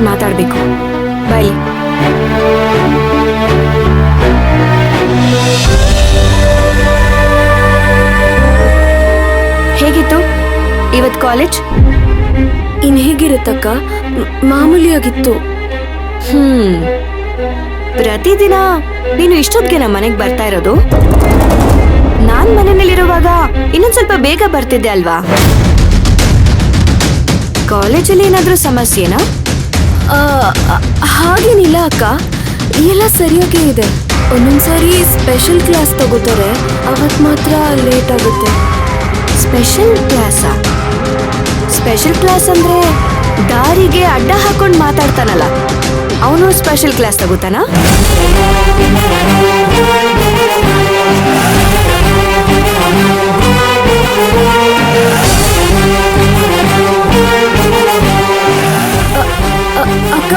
ಮಾತಾಡ್ಬೇಕು. ಬಾಯ್. ಹೇಗಿತ್ತು ಇವತ್ ಕಾಲೇಜ್? ಇನ್ ಹೇಗಿರುತ್ತಕ್ಕ? ಮಾಮೂಲಿಯಾಗಿತ್ತು. ಪ್ರತಿದಿನ ನೀನು ಇಷ್ಟೊತ್ತಿಗೆ ನಮ್ಮ ಮನೆಗ್ ಬರ್ತಾ ಇರೋದು? ನಾನ್ ಮನೆಯಲ್ಲಿರುವಾಗ ಇನ್ನೊಂದ್ ಸ್ವಲ್ಪ ಬೇಗ ಬರ್ತಿದ್ದೆ ಅಲ್ವಾ? ಕಾಲೇಜಲ್ಲಿ ಏನಾದ್ರೂ ಸಮಸ್ಯೆನಾ? ಹಾಗೇನಿಲ್ಲ ಅಕ್ಕ, ಎಲ್ಲ ಸರಿಯಾಗೇ ಇದೆ. ಒಂದೊಂದ್ಸಾರಿ ಸ್ಪೆಷಲ್ ಕ್ಲಾಸ್ ತಗೋತಾರೆ, ಅವತ್ ಮಾತ್ರ ಲೇಟ್ ಆಗುತ್ತೆ. ಸ್ಪೆಷಲ್ ಕ್ಲಾಸಾ? ಸ್ಪೆಷಲ್ ಕ್ಲಾಸ್ ಅಂದ್ರೆ ದಾರಿಗೆ ಅಡ್ಡ ಹಾಕೊಂಡ್ ಮಾತಾಡ್ತಾನಲ್ಲ, ಅವನು ಸ್ಪೆಷಲ್ ಕ್ಲಾಸ್ ತಗೋತಾನ? ಅಕ್ಕ,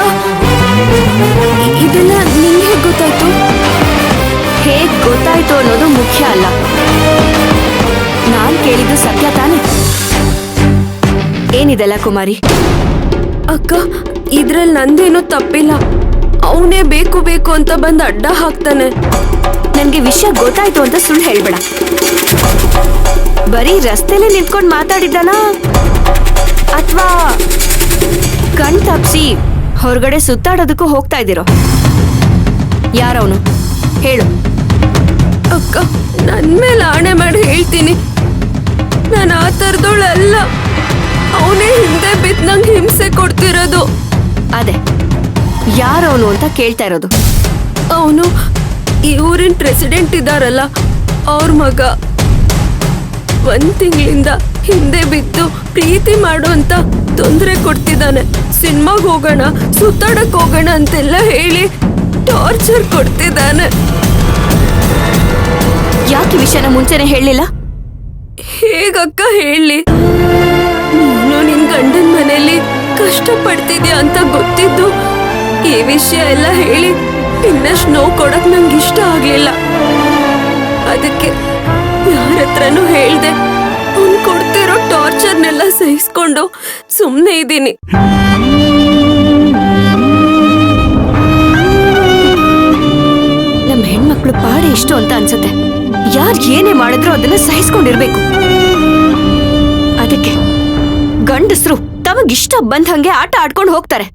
ಇದೆಲ್ಲ ನಿಂಗೆ ಹೇಗ್ ಗೊತ್ತಾಯ್ತು? ಹೇಗ್ ಗೊತ್ತಾಯ್ತು ಅನ್ನೋದು ಮುಖ್ಯ ಅಲ್ಲ, ನಾನ್ ಕೇಳಿದ್ದು ಸತ್ಯ ತಾನೆ. ಏನಿದೆಲ್ಲ ಕುಮಾರಿ? ಅಕ್ಕ, ಇದ್ರಲ್ಲಿ ನಂದೇನೋ ತಪ್ಪಿಲ್ಲ. ಅವನೇ ಬೇಕು ಬೇಕು ಅಂತ ಬಂದು ಅಡ್ಡ ಹಾಕ್ತಾನೆ. ನನ್ಗೆ ವಿಷಯ ಗೊತ್ತಾಯ್ತು ಅಂತ ಸುಳ್ಳು ಹೇಳ್ಬೇಡ. ಬರೀ ರಸ್ತೆಲೆ ನಿಂತ್ಕೊಂಡ್ ಮಾತಾಡಿದ್ದಾನ ಅಥವಾ ಕಣ್ ತಪ್ಸಿ ಹೊರಗಡೆ ಸುತ್ತಾಡೋದಕ್ಕೂ ಹೋಗ್ತಾ ಇದ್ದೀರೋ? ಯಾರವನು ಹೇಳು. ಅಕ್ಕ, ನನ್ ಮೇಲೆ ಆಣೆ ಮಾಡಿ ಹೇಳ್ತೀನಿ, ನಾನು ಆ ಥರದೋಳಲ್ಲ. ಅವನೇ ಹಿಂದೆ ಬಿದ್ದು ನಂಗೆ ಹಿಂಸೆ ಕೊಡ್ತಿರೋದು. ಅದೇ ಯಾರವನು ಅಂತ ಕೇಳ್ತಾ ಇರೋದು. ಅವನು ಈ ಊರಿನ ಪ್ರೆಸಿಡೆಂಟ್ ಇದ್ದಾರಲ್ಲ, ಅವ್ರ ಮಗ. 1 ತಿಂಗಳಿಂದ ಹಿಂದೆ ಬಿದ್ದು ಪ್ರೀತಿ ಮಾಡು ಅಂತ ತೊಂದರೆ ಕೊಡ್ತಿದ್ದಾನೆ. ಸಿನಿಮಾಗ್ ಹೋಗೋಣ, ಸುತ್ತಾಡಕ್ ಹೋಗೋಣ ಅಂತೆಲ್ಲ ಹೇಳಿ ಟಾರ್ಚರ್ ಕೊಡ್ತಿದ್ದಾನೆ. ಯಾಕೆ ವಿಷಯನ ಮುಂಚೆನೆ ಹೇಳಲಿಲ್ಲ? ಹೇಗಕ್ಕ ಹೇಳಿ? ನೀನು ನಿನ್ ಗಂಡನ ಮನೇಲಿ ಕಷ್ಟ ಪಡ್ತಿದ್ಯಾ ಅಂತ ಗೊತ್ತಿದ್ದು ಈ ವಿಷಯ ಎಲ್ಲ ಹೇಳಿ ಇನ್ನಷ್ಟು ನೋವು ಕೊಡಕ್ ನಂಗೆ ಇಷ್ಟ ಆಗ್ಲಿಲ್ಲ. ಅದಕ್ಕೆ ಯಾರ ಹತ್ರನೂ ಹೇಳ್ದೆ ಅವ್ನು ಕೊಡ್ತಿರೋ ಟಾರ್ಚರ್ನೆಲ್ಲ ಸಹಿಸ್ಕೊಂಡು ಸುಮ್ಮನೆ ಇದ್ದೀನಿ. ನಮ್ಮ ಹೆಣ್ಮಕ್ಳು ಪಾಡೆ ಇಷ್ಟು ಅಂತ ಅನ್ಸುತ್ತೆ. ಯಾರು ಏನೇ ಮಾಡಿದ್ರು ಅದನ್ನ ಸಹಿಸ್ಕೊಂಡಿರ್ಬೇಕು. ಅದಕ್ಕೆ ಗಂಡಸರು ತಮಗಿಷ್ಟ ಬಂದ ಹಂಗೆ ಆಟ ಆಡ್ಕೊಂಡು ಹೋಗ್ತಾರೆ.